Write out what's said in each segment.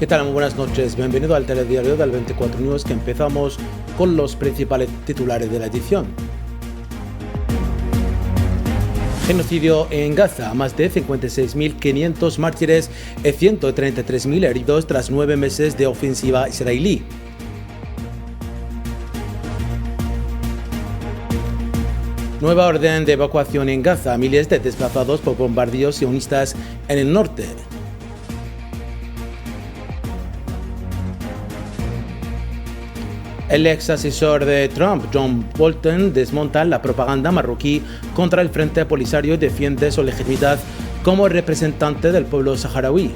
¿Qué tal? Muy buenas noches. Bienvenido al telediario del 24 News, que empezamos con los principales titulares de la edición. Genocidio en Gaza, más de 56.500 mártires y 133.000 heridos tras 9 meses de ofensiva israelí. Nueva orden de evacuación en Gaza, miles de desplazados por bombardeos sionistas en el norte. El ex asesor de Trump, John Bolton, desmonta la propaganda marroquí contra el Frente Polisario y defiende su legitimidad como representante del pueblo saharaui.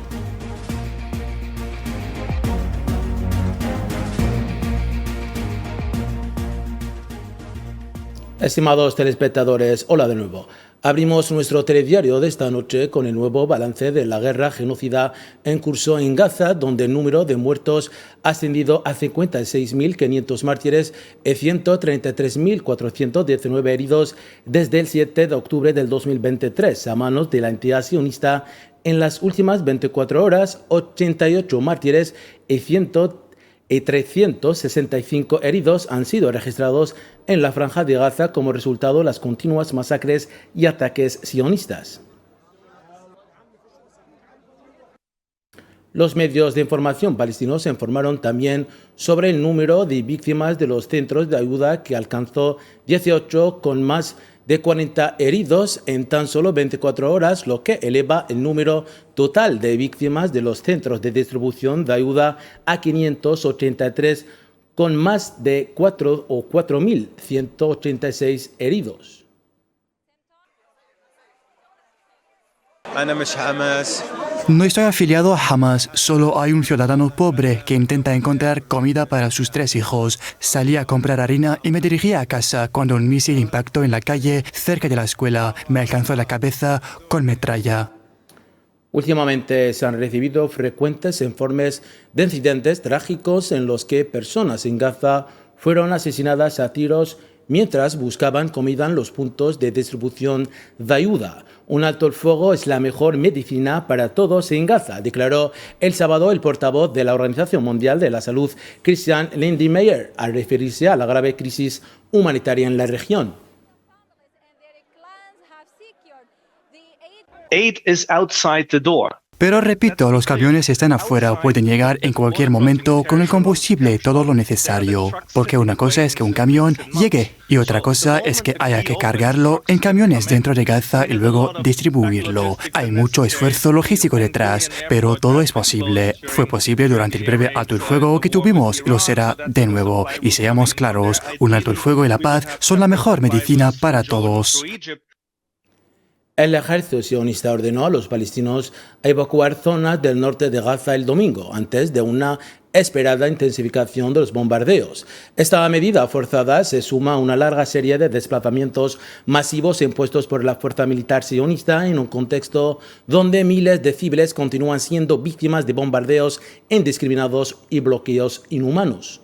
Estimados telespectadores, hola de nuevo. Abrimos nuestro telediario de esta noche con el nuevo balance de la guerra genocida en curso en Gaza, donde el número de muertos ha ascendido a 56.500 mártires y 133.419 heridos desde el 7 de octubre del 2023 a manos de la entidad sionista. En las últimas 24 horas, 88 mártires y 365 heridos han sido registrados en la Franja de Gaza como resultado de las continuas masacres y ataques sionistas. Los medios de información palestinos informaron también sobre el número de víctimas de los centros de ayuda, que alcanzó 18, con más de 40 heridos en tan solo 24 horas, lo que eleva el número total de víctimas de los centros de distribución de ayuda a 583, con más de 4.186 heridos. No estoy afiliado a Hamas, solo hay un ciudadano pobre que intenta encontrar comida para sus 3 hijos. Salí a comprar harina y me dirigí a casa cuando un misil impactó en la calle cerca de la escuela. Me alcanzó la cabeza con metralla. Últimamente se han recibido frecuentes informes de incidentes trágicos en los que personas en Gaza fueron asesinadas a tiros mientras buscaban comida en los puntos de distribución de ayuda. Un alto el fuego es la mejor medicina para todos en Gaza, declaró el sábado el portavoz de la Organización Mundial de la Salud, Christian Lindmeier, al referirse a la grave crisis humanitaria en la región. Aid is outside the door. Pero repito, los camiones están afuera, pueden llegar en cualquier momento con el combustible, todo lo necesario. Porque una cosa es que un camión llegue y otra cosa es que haya que cargarlo en camiones dentro de Gaza y luego distribuirlo. Hay mucho esfuerzo logístico detrás, pero todo es posible. Fue posible durante el breve alto el fuego que tuvimos y lo será de nuevo. Y seamos claros, un alto el fuego y la paz son la mejor medicina para todos. El ejército sionista ordenó a los palestinos a evacuar zonas del norte de Gaza el domingo, antes de una esperada intensificación de los bombardeos. Esta medida forzada se suma a una larga serie de desplazamientos masivos impuestos por la fuerza militar sionista en un contexto donde miles de civiles continúan siendo víctimas de bombardeos indiscriminados y bloqueos inhumanos.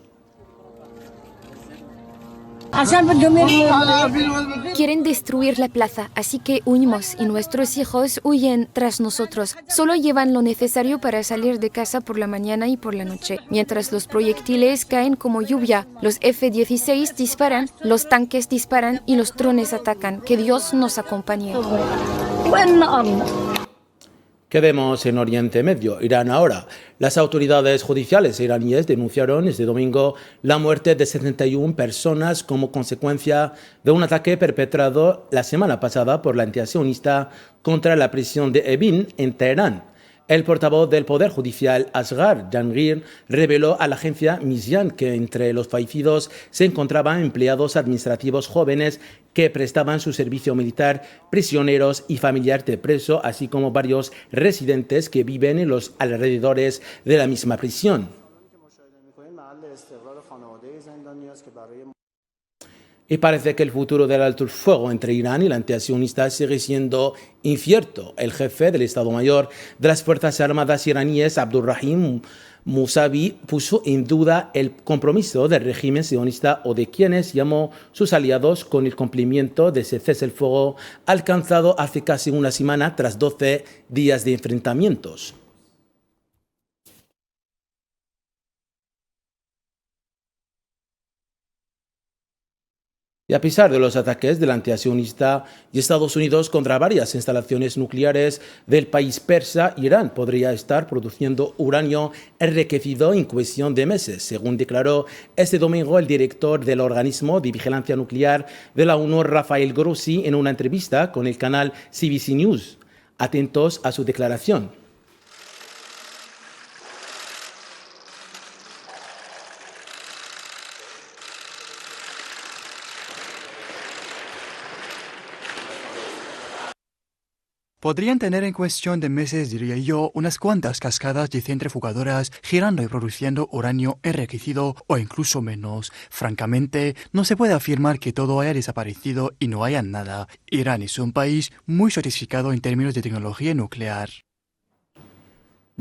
Quieren destruir la plaza, así que huimos y nuestros hijos huyen tras nosotros. Solo llevan lo necesario para salir de casa por la mañana y por la noche. Mientras los proyectiles caen como lluvia, los F-16 disparan, los tanques disparan y los drones atacan. Que Dios nos acompañe. Quedemos en Oriente Medio, Irán ahora. Las autoridades judiciales iraníes denunciaron este domingo la muerte de 71 personas como consecuencia de un ataque perpetrado la semana pasada por la entidad sionista contra la prisión de Evin en Teherán. El portavoz del Poder Judicial, Asghar Jahangir, reveló a la agencia Mizyan que entre los fallecidos se encontraban empleados administrativos jóvenes que prestaban su servicio militar, prisioneros y familiares de preso, así como varios residentes que viven en los alrededores de la misma prisión. Y parece que el futuro del alto el fuego entre Irán y la entidad sionista sigue siendo incierto. El jefe del Estado Mayor de las Fuerzas Armadas iraníes, Abdurrahim Musavi, puso en duda el compromiso del régimen sionista o de quienes llamó sus aliados con el cumplimiento de ese cese el fuego alcanzado hace casi una semana tras 12 días de enfrentamientos. Y a pesar de los ataques del antisionista y Estados Unidos contra varias instalaciones nucleares del país persa, Irán podría estar produciendo uranio enriquecido en cuestión de meses, según declaró este domingo el director del organismo de vigilancia nuclear de la ONU, Rafael Grossi, en una entrevista con el canal CBC News. Atentos a su declaración. Podrían tener en cuestión de meses, diría yo, unas cuantas cascadas de centrifugadoras girando y produciendo uranio enriquecido o incluso menos. Francamente, no se puede afirmar que todo haya desaparecido y no haya nada. Irán es un país muy sofisticado en términos de tecnología nuclear.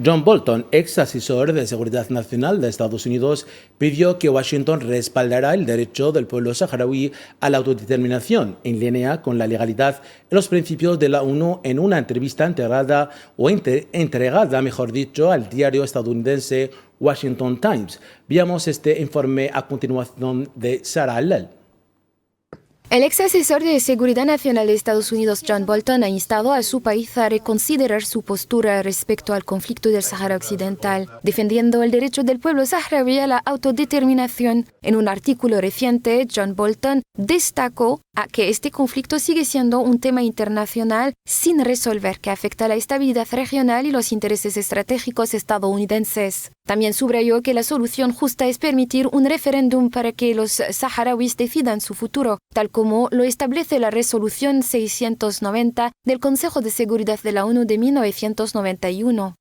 John Bolton, ex asesor de Seguridad Nacional de Estados Unidos, pidió que Washington respaldara el derecho del pueblo saharaui a la autodeterminación, en línea con la legalidad y los principios de la ONU, en una entrevista entregada, mejor dicho, al diario estadounidense Washington Times. Veamos este informe a continuación de Sarah Allel. El ex asesor de Seguridad Nacional de Estados Unidos, John Bolton, ha instado a su país a reconsiderar su postura respecto al conflicto del Sáhara Occidental, defendiendo el derecho del pueblo saharaui a la autodeterminación. En un artículo reciente, John Bolton destacó que este conflicto sigue siendo un tema internacional sin resolver que afecta a la estabilidad regional y los intereses estratégicos estadounidenses. También subrayó que la solución justa es permitir un referéndum para que los saharauis decidan su futuro, tal como lo establece la Resolución 690 del Consejo de Seguridad de la ONU de 1991.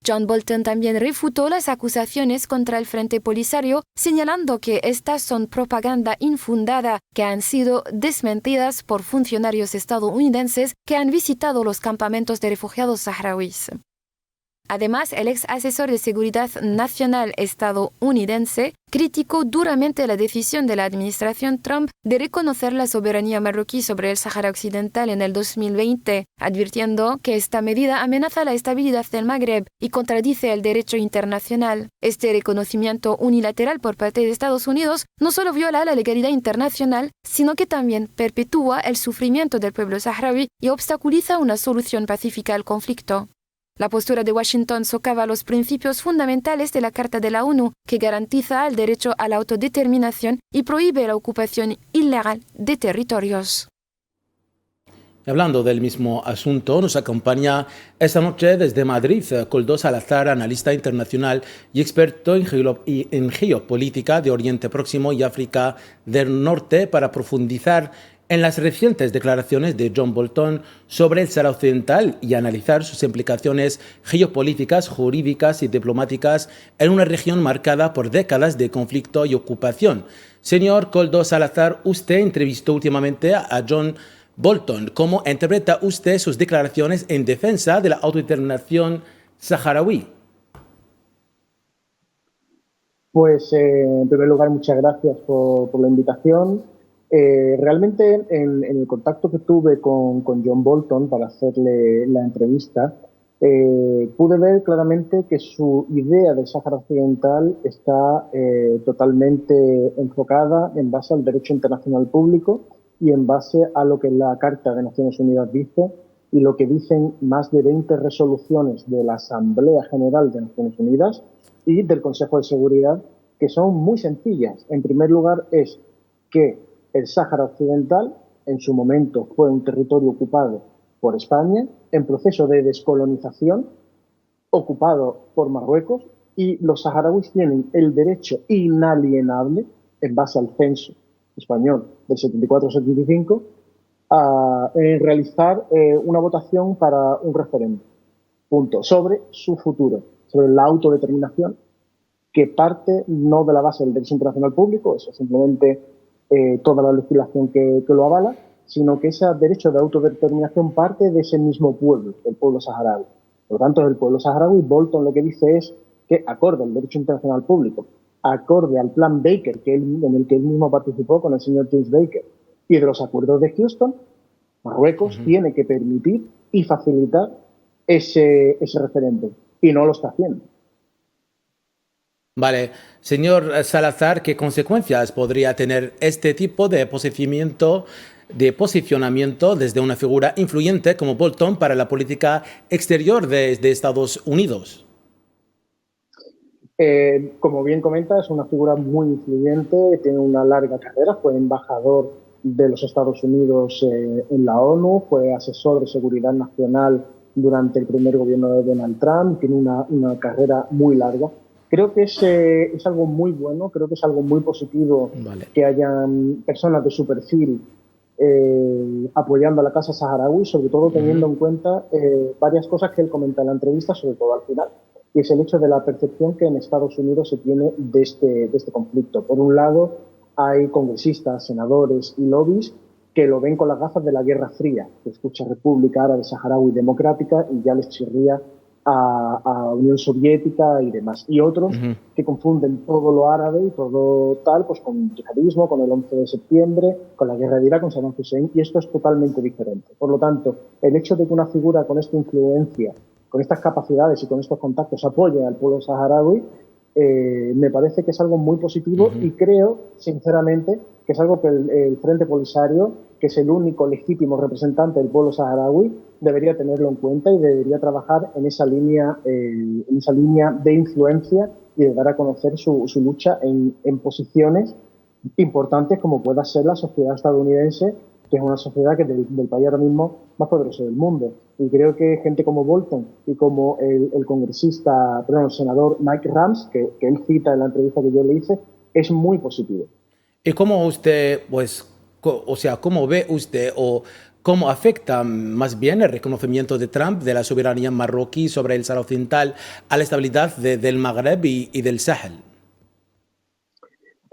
John Bolton también refutó las acusaciones contra el Frente Polisario, señalando que estas son propaganda infundada que han sido desmentidas por funcionarios estadounidenses que han visitado los campamentos de refugiados saharauis. Además, el ex asesor de Seguridad Nacional estadounidense criticó duramente la decisión de la administración Trump de reconocer la soberanía marroquí sobre el Sáhara Occidental en el 2020, advirtiendo que esta medida amenaza la estabilidad del Magreb y contradice el derecho internacional. Este reconocimiento unilateral por parte de Estados Unidos no solo viola la legalidad internacional, sino que también perpetúa el sufrimiento del pueblo saharaui y obstaculiza una solución pacífica al conflicto. La postura de Washington socava los principios fundamentales de la Carta de la ONU, que garantiza el derecho a la autodeterminación y prohíbe la ocupación ilegal de territorios. Hablando del mismo asunto, nos acompaña esta noche desde Madrid Koldo Salazar, analista internacional y experto en geopolítica de Oriente Próximo y África del Norte, para profundizar en las recientes declaraciones de John Bolton sobre el Sáhara Occidental y analizar sus implicaciones geopolíticas, jurídicas y diplomáticas en una región marcada por décadas de conflicto y ocupación. Señor Koldo Salazar, usted entrevistó últimamente a John Bolton. ¿Cómo interpreta usted sus declaraciones en defensa de la autodeterminación saharaui? Pues, en primer lugar, muchas gracias por la invitación. Realmente, en el contacto que tuve con John Bolton para hacerle la entrevista, pude ver claramente que su idea del Sáhara Occidental está totalmente enfocada en base al derecho internacional público y en base a lo que la Carta de Naciones Unidas dice y lo que dicen más de 20 resoluciones de la Asamblea General de Naciones Unidas y del Consejo de Seguridad, que son muy sencillas. En primer lugar, es que el Sáhara Occidental, en su momento, fue un territorio ocupado por España, en proceso de descolonización, ocupado por Marruecos, y los saharauis tienen el derecho inalienable, en base al censo español del 74-75, a realizar una votación para un referéndum, sobre su futuro, sobre la autodeterminación, que parte no de la base del derecho internacional público, eso simplemente toda la legislación que lo avala, sino que ese derecho de autodeterminación parte de ese mismo pueblo, el pueblo saharaui. Por lo tanto, el pueblo saharaui, Bolton lo que dice es que, acorde al derecho internacional público, acorde al plan Baker, en el que él mismo participó con el señor James Baker, y de los acuerdos de Houston, Marruecos tiene que permitir y facilitar ese referéndum, y no lo está haciendo. Vale, señor Salazar, ¿qué consecuencias podría tener este tipo de posicionamiento desde una figura influyente como Bolton para la política exterior de Estados Unidos? Como bien comenta, es una figura muy influyente, tiene una larga carrera, fue embajador de los Estados Unidos en la ONU, fue asesor de seguridad nacional durante el primer gobierno de Donald Trump, tiene una carrera muy larga. Creo que es algo muy bueno, creo que es algo muy positivo Vale. que hayan personas de su perfil apoyando a la causa saharaui, sobre todo teniendo en cuenta varias cosas que él comenta en la entrevista, sobre todo al final, y es el hecho de la percepción que en Estados Unidos se tiene de este conflicto. Por un lado, hay congresistas, senadores y lobbies que lo ven con las gafas de la Guerra Fría, que escucha República Árabe Saharaui Democrática y ya les chirría a Unión Soviética y demás. Y otros que confunden todo lo árabe y todo tal, pues con el yihadismo, con el 11 de septiembre, con la guerra de Irak, con Saddam Hussein, y esto es totalmente diferente. Por lo tanto, el hecho de que una figura con esta influencia, con estas capacidades y con estos contactos apoye al pueblo saharaui, me parece que es algo muy positivo y creo, sinceramente, que es algo que el Frente Polisario, que es el único legítimo representante del pueblo saharaui, debería tenerlo en cuenta y debería trabajar en esa línea de influencia y de dar a conocer su lucha en posiciones importantes como pueda ser la sociedad estadounidense, que es una sociedad que es del país ahora mismo más poderoso del mundo. Y creo que gente como Bolton y como el senador Mike Rams, que él cita en la entrevista que yo le hice, es muy positivo. ¿Y cómo usted, pues, o sea, cómo ve usted o cómo afecta más bien el reconocimiento de Trump de la soberanía marroquí sobre el Sahara Occidental a la estabilidad del Magreb y del Sahel?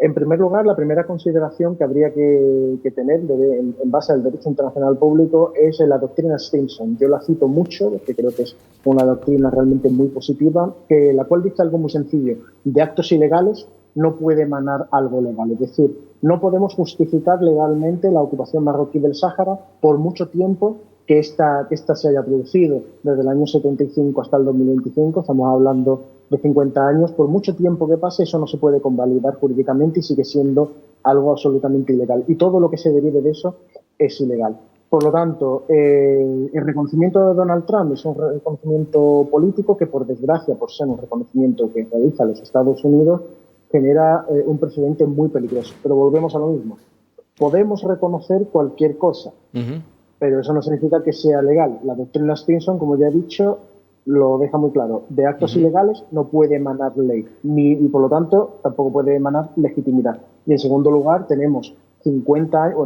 En primer lugar, la primera consideración que habría que tener en base al derecho internacional público es la doctrina Stimson. Yo la cito mucho porque creo que es una doctrina realmente muy positiva, la cual dice algo muy sencillo: de actos ilegales no puede emanar algo legal. Es decir, no podemos justificar legalmente la ocupación marroquí del Sáhara por mucho tiempo que esta se haya producido, desde el año 75 hasta el 2025, estamos hablando de 50 años. Por mucho tiempo que pase, eso no se puede convalidar jurídicamente y sigue siendo algo absolutamente ilegal. Y todo lo que se derive de eso es ilegal. Por lo tanto, el reconocimiento de Donald Trump es un reconocimiento político que, por desgracia, por ser un reconocimiento que realiza los Estados Unidos, genera un precedente muy peligroso. Pero volvemos a lo mismo. Podemos reconocer cualquier cosa, pero eso no significa que sea legal. La doctrina Stinson, como ya he dicho, lo deja muy claro: de actos ilegales no puede emanar ley, y por lo tanto tampoco puede emanar legitimidad. Y en segundo lugar, tenemos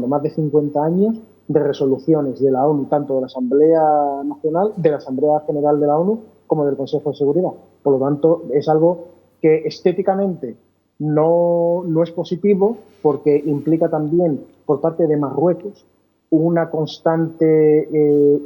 más de 50 años de resoluciones de la ONU, tanto de la Asamblea Nacional, de la Asamblea General de la ONU, como del Consejo de Seguridad. Por lo tanto, es algo que estéticamente no es positivo, porque implica también por parte de Marruecos una constante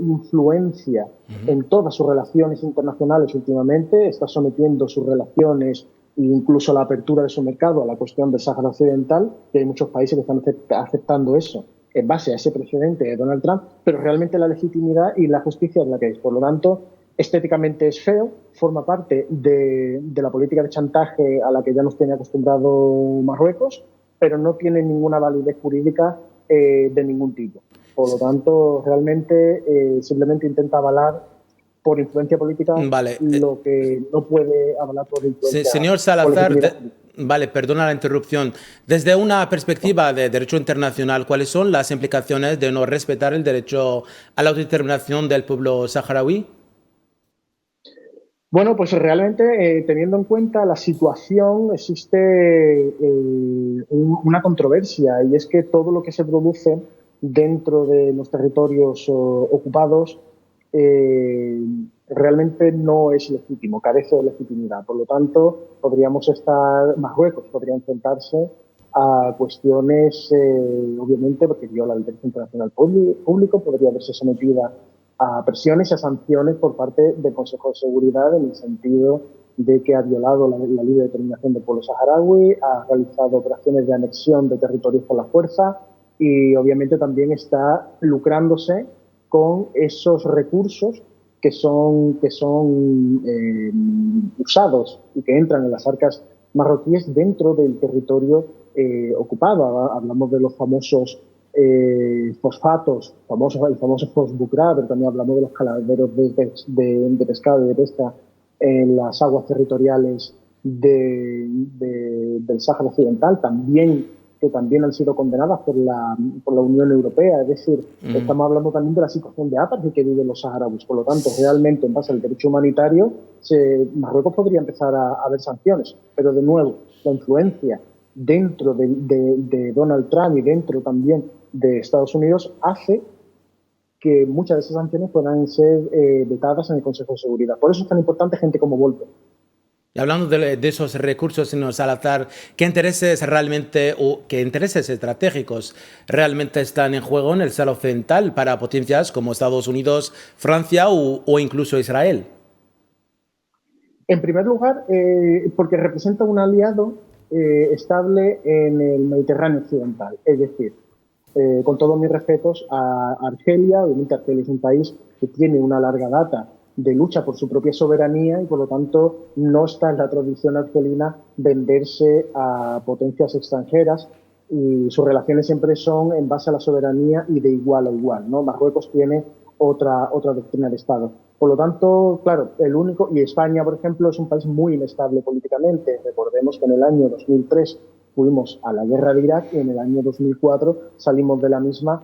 influencia en todas sus relaciones internacionales últimamente. Está sometiendo sus relaciones e incluso la apertura de su mercado a la cuestión del Sáhara Occidental, que hay muchos países que están aceptando eso en base a ese precedente de Donald Trump, pero realmente la legitimidad y la justicia es la que es. Por lo tanto, estéticamente es feo, forma parte de la política de chantaje a la que ya nos tiene acostumbrado Marruecos, pero no tiene ninguna validez jurídica de ningún tipo. Por lo tanto, realmente simplemente intenta avalar por influencia política lo que no puede avalar por influencia señor Salazar, vale, perdona la interrupción. Desde una perspectiva de derecho internacional, ¿cuáles son las implicaciones de no respetar el derecho a la autodeterminación del pueblo saharaui? Bueno, pues realmente, teniendo en cuenta la situación, existe una controversia, y es que todo lo que se produce dentro de los territorios ocupados realmente no es legítimo, carece de legitimidad. Por lo tanto, Marruecos podría enfrentarse a cuestiones, obviamente, porque viola el derecho internacional público, podría verse sometida a presiones y a sanciones por parte del Consejo de Seguridad, en el sentido de que ha violado la libre determinación del pueblo saharaui, ha realizado operaciones de anexión de territorios por la fuerza y obviamente también está lucrándose con esos recursos que son usados y que entran en las arcas marroquíes dentro del territorio ocupado. Hablamos de los famosos fosfatos, el famoso Fosbucra, pero también hablamos de los caladeros de pescado y de pesca en las aguas territoriales del Sáhara Occidental, que también han sido condenadas por la Unión Europea. Es decir, estamos hablando también de la situación de apartheid que viven los saharauis. Por lo tanto, realmente, en base al derecho humanitario, Marruecos podría empezar a ver sanciones. Pero, de nuevo, la influencia dentro de Donald Trump y dentro también de Estados Unidos hace que muchas de esas sanciones puedan ser vetadas en el Consejo de Seguridad. Por eso es tan importante gente como Bolton. Y hablando de esos recursos, señor Salazar, ¿qué intereses realmente o qué intereses estratégicos realmente están en juego en el Sáhara Occidental para potencias como Estados Unidos, Francia o incluso Israel? En primer lugar, porque representa un aliado estable en el Mediterráneo Occidental. Es decir, con todos mis respetos a Argelia. Obviamente Argelia es un país que tiene una larga data de lucha por su propia soberanía y, por lo tanto, no está en la tradición argelina venderse a potencias extranjeras, y sus relaciones siempre son en base a la soberanía y de igual a igual, ¿no? Marruecos tiene otra doctrina de Estado. Por lo tanto, claro, y España, por ejemplo, es un país muy inestable políticamente. Recordemos que en el año 2003 fuimos a la guerra de Irak y en el año 2004 salimos de la misma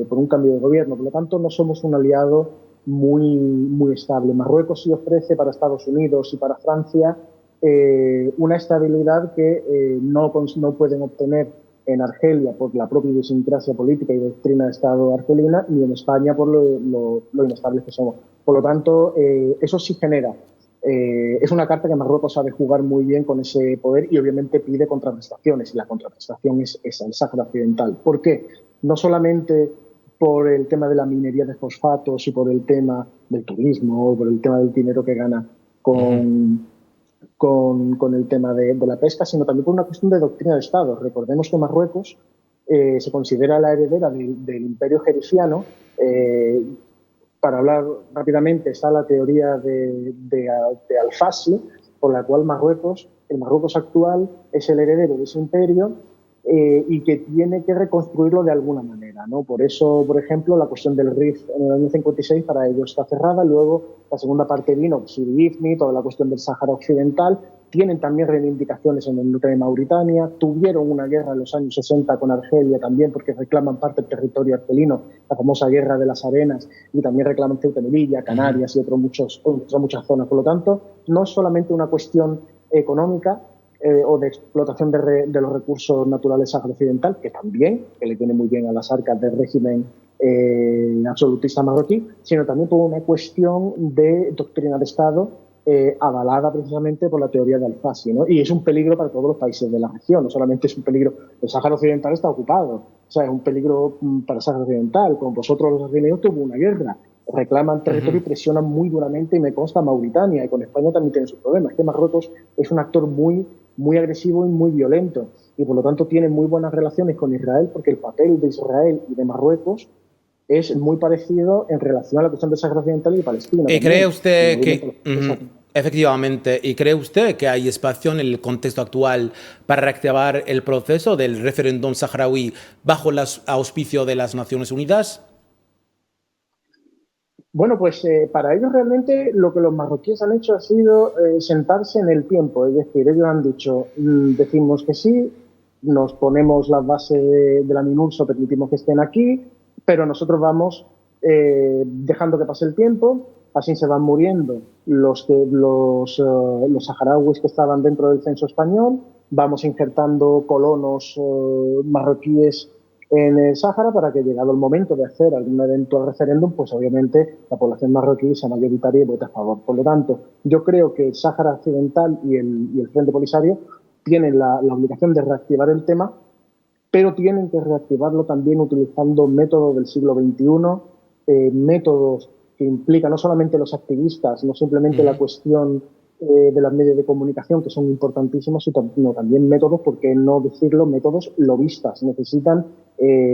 por un cambio de gobierno. Por lo tanto, no somos un aliado muy estable. Marruecos sí ofrece para Estados Unidos y para Francia una estabilidad que no pueden obtener en Argelia por la propia idiosincrasia política y doctrina de Estado argelina, ni en España por lo inestables que somos. Por lo tanto, eso sí genera. Es una carta que Marruecos sabe jugar muy bien con ese poder y obviamente pide contraprestaciones, y la contraprestación es el Sáhara Occidental. ¿Por qué? No solamente por el tema de la minería de fosfatos y por el tema del turismo o por el tema del dinero que gana con el tema de la pesca, sino también por una cuestión de doctrina de Estado. Recordemos que Marruecos se considera la heredera del Imperio Jericiano. Para hablar rápidamente, está la teoría de Al-Fassi, por la cual el Marruecos actual es el heredero de ese imperio y que tiene que reconstruirlo de alguna manera, ¿no? Por eso, por ejemplo, la cuestión del Rif en el año 56 para ellos está cerrada. Luego, la segunda parte vino Sidi Ifni, toda la cuestión del Sáhara Occidental. Tienen también reivindicaciones en el norte de Mauritania. Tuvieron una guerra en los años 60 con Argelia también, porque reclaman parte del territorio argelino, la famosa Guerra de las Arenas, y también reclaman Ceuta y Melilla, Canarias y otras muchas zonas. Por lo tanto, no es solamente una cuestión económica o de explotación de los recursos naturales Sáhara Occidental, que también, que le viene muy bien a las arcas del régimen absolutista marroquí, sino también por una cuestión de doctrina de Estado avalada precisamente por la teoría de Al-Fassi, ¿no? Y es un peligro para todos los países de la región. No solamente es un peligro, el Sáhara Occidental está ocupado, o sea, es un peligro para el Sáhara Occidental. Con vosotros los argelinos tuvo una guerra, reclaman territorio y presionan muy duramente, y me consta Mauritania, y con España también tiene sus problemas. Es que Marruecos es un actor muy agresivo y muy violento, y por lo tanto tiene muy buenas relaciones con Israel, porque el papel de Israel y de Marruecos es muy parecido en relación a la cuestión del Sáhara Occidental y Palestina. ¿Y cree usted que, efectivamente, y cree usted que hay espacio en el contexto actual para reactivar el proceso del referéndum saharaui bajo el auspicio de las Naciones Unidas? Bueno, pues para ellos realmente lo que los marroquíes han hecho ha sido sentarse en el tiempo. Es decir, ellos han dicho, decimos que sí, nos ponemos las bases de la MINURSO, permitimos que estén aquí, pero nosotros vamos dejando que pase el tiempo. Así se van muriendo los saharauis que estaban dentro del censo español. Vamos injertando colonos marroquíes en el Sáhara para que, llegado el momento de hacer algún eventual referéndum, pues obviamente la población marroquí sea mayoritaria y vote a favor. Por lo tanto, yo creo que el Sáhara Occidental y el Frente Polisario tienen la obligación de reactivar el tema, pero tienen que reactivarlo también utilizando métodos del siglo XXI, métodos que implican no solamente los activistas, no simplemente la cuestión de los medios de comunicación, que son importantísimos, sino también métodos, por qué no decirlo, métodos lobistas. Necesitan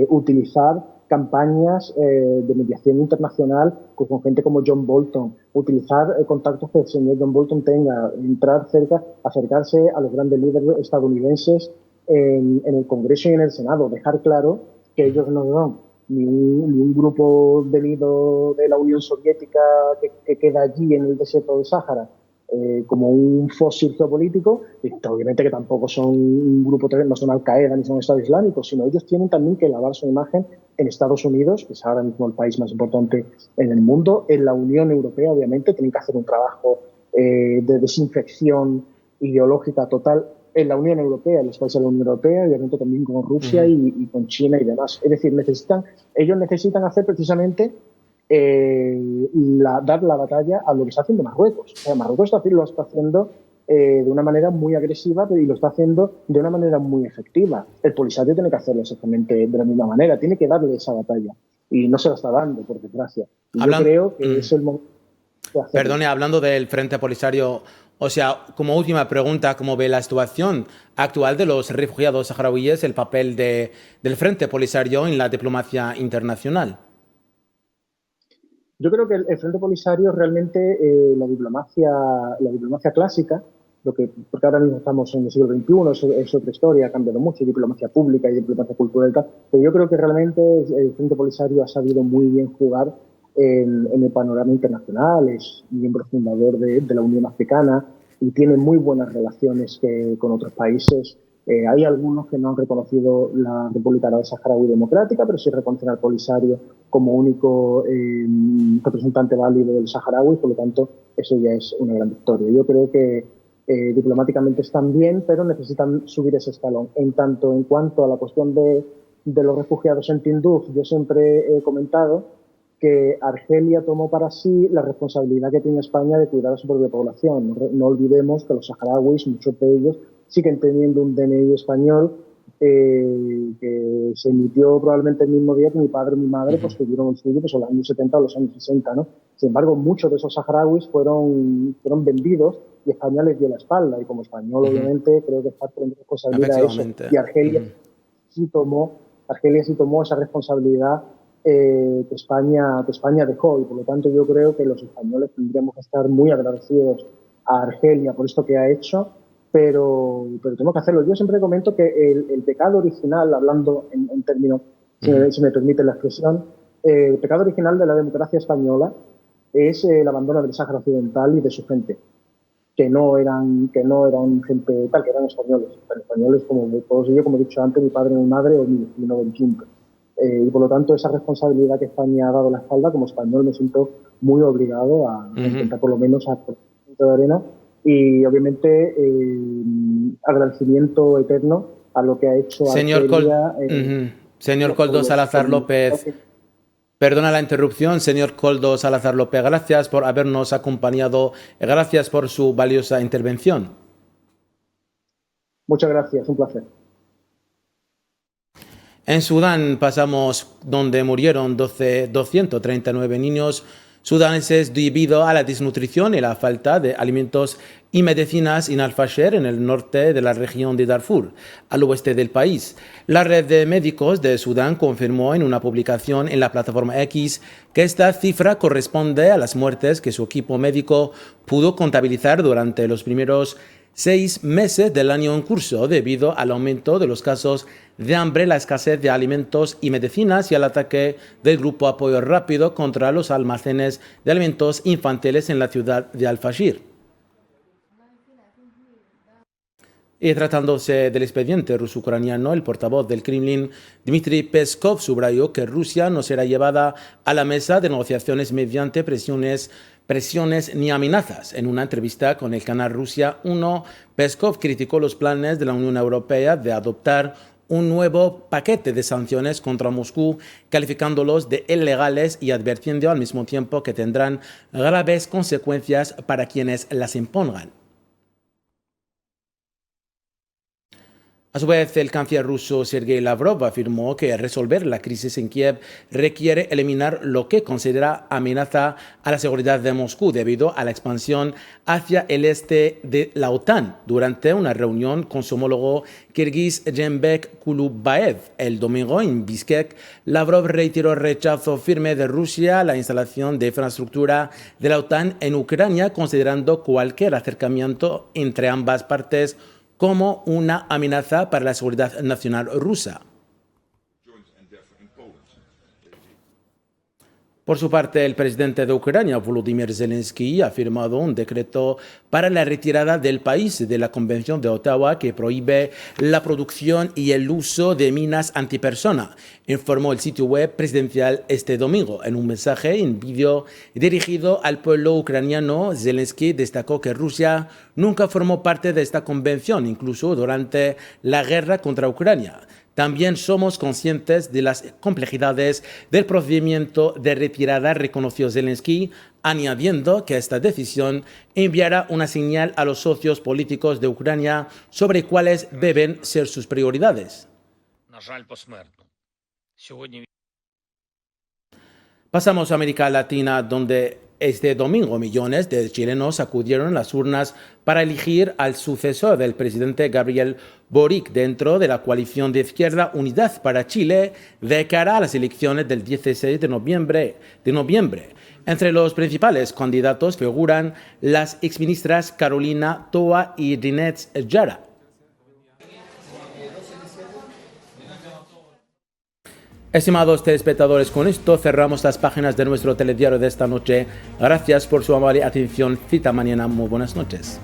utilizar campañas de mediación internacional con gente como John Bolton, utilizar contactos que el señor John Bolton tenga, entrar cerca, acercarse a los grandes líderes estadounidenses en el Congreso y en el Senado, dejar claro que ellos no son ni un grupo venido de la Unión Soviética que queda allí en el desierto del Sáhara, como un fósil geopolítico, y obviamente que tampoco son un grupo, no son Al-Qaeda ni son Estado Islámico, sino ellos tienen también que lavar su imagen en Estados Unidos, que es ahora mismo el país más importante en el mundo, en la Unión Europea, obviamente, tienen que hacer un trabajo de desinfección ideológica total en la Unión Europea, en los países de la Unión Europea, y obviamente también con Rusia y con China y demás. Es decir, ellos necesitan hacer precisamente dar la batalla a lo que está haciendo Marruecos. O sea, Marruecos lo está haciendo de una manera muy agresiva y lo está haciendo de una manera muy efectiva. El Polisario tiene que hacerlo exactamente de la misma manera, tiene que darle esa batalla y no se la está dando, por desgracia. Y yo creo que es el momento de hacerlo. Perdone, hablando del Frente Polisario, o sea, como última pregunta, ¿cómo ve la situación actual de los refugiados saharauíes, el papel del Frente Polisario en la diplomacia internacional? Yo creo que el Frente Polisario realmente la diplomacia clásica, porque ahora mismo estamos en el siglo XXI, es otra historia, ha cambiado mucho, diplomacia pública y diplomacia cultural y tal, pero yo creo que realmente el Frente Polisario ha sabido muy bien jugar en el panorama internacional, es miembro fundador de la Unión Africana y tiene muy buenas relaciones con otros países. Hay algunos que no han reconocido la República Árabe Saharaui Democrática, pero sí reconocen al Polisario como único representante válido del saharaui, por lo tanto, eso ya es una gran victoria. Yo creo que diplomáticamente están bien, pero necesitan subir ese escalón. En cuanto a la cuestión de los refugiados en Tinduf, yo siempre he comentado que Argelia tomó para sí la responsabilidad que tiene España de cuidar a su propia población. No olvidemos que los saharauis, muchos de ellos, siguen teniendo un DNI español que se emitió probablemente el mismo día que mi padre y mi madre pues tuvieron el suyo pues, en los años 70 o los años 60, ¿no? Sin embargo, muchos de esos saharauis fueron vendidos y España les dio la espalda. Y como español, obviamente, creo que parte de mi responsabilidad eso. Y Argelia sí tomó esa responsabilidad que España dejó. Y por lo tanto, yo creo que los españoles tendríamos que estar muy agradecidos a Argelia por esto que ha hecho. Pero tenemos que hacerlo. Yo siempre comento que el pecado original, hablando en términos, si me permite la expresión, el pecado original de la democracia española es el abandono del Sáhara Occidental y de su gente, que no eran gente tal, que eran españoles. Pero españoles como todos ellos, como he dicho antes, mi padre, mi madre o mi vecino del Chimpe. Y por lo tanto, esa responsabilidad que España ha dado la espalda, como español me siento muy obligado a intentar por lo menos a poner un punto de arena. Y obviamente agradecimiento eterno a lo que ha hecho Argelia. Señor Koldo Salazar López, perdona la interrupción, señor Koldo Salazar López, gracias por habernos acompañado, gracias por su valiosa intervención. Muchas gracias, un placer. En Sudán pasamos donde murieron 239 niños sudaneses debido a la desnutrición y la falta de alimentos y medicinas en Al-Fasher, en el norte de la región de Darfur, al oeste del país. La red de médicos de Sudán confirmó en una publicación en la plataforma X que esta cifra corresponde a las muertes que su equipo médico pudo contabilizar durante los primeros 6 meses del año en curso, debido al aumento de los casos de hambre, la escasez de alimentos y medicinas y al ataque del Grupo Apoyo Rápido contra los almacenes de alimentos infantiles en la ciudad de Al-Fashir. Y tratándose del expediente ruso-ucraniano, el portavoz del Kremlin, Dmitry Peskov, subrayó que Rusia no será llevada a la mesa de negociaciones mediante presiones ni amenazas. En una entrevista con el canal Rusia 1, Peskov criticó los planes de la Unión Europea de adoptar un nuevo paquete de sanciones contra Moscú, calificándolos de ilegales y advirtiendo al mismo tiempo que tendrán graves consecuencias para quienes las impongan. A su vez, el canciller ruso Sergei Lavrov afirmó que resolver la crisis en Kiev requiere eliminar lo que considera amenaza a la seguridad de Moscú debido a la expansión hacia el este de la OTAN durante una reunión con su homólogo kirguís Jembek Kulubayev. El domingo en Bishkek, Lavrov reiteró el rechazo firme de Rusia a la instalación de infraestructura de la OTAN en Ucrania, considerando cualquier acercamiento entre ambas partes como una amenaza para la seguridad nacional rusa. Por su parte, el presidente de Ucrania, Volodymyr Zelensky, ha firmado un decreto para la retirada del país de la Convención de Ottawa que prohíbe la producción y el uso de minas antipersona, informó el sitio web presidencial este domingo. En un mensaje en vídeo dirigido al pueblo ucraniano, Zelensky destacó que Rusia nunca formó parte de esta convención, incluso durante la guerra contra Ucrania. También somos conscientes de las complejidades del procedimiento de retirada, reconoció Zelensky, añadiendo que esta decisión enviará una señal a los socios políticos de Ucrania sobre cuáles deben ser sus prioridades. Pasamos a América Latina, donde este domingo millones de chilenos acudieron a las urnas para elegir al sucesor del presidente Gabriel Boric dentro de la coalición de izquierda Unidad para Chile de cara a las elecciones del 16 de noviembre. Entre los principales candidatos figuran las exministras Carolina Toa y Rinette Jara. Estimados telespectadores, con esto cerramos las páginas de nuestro telediario de esta noche. Gracias por su amable atención. Cita mañana. Muy buenas noches.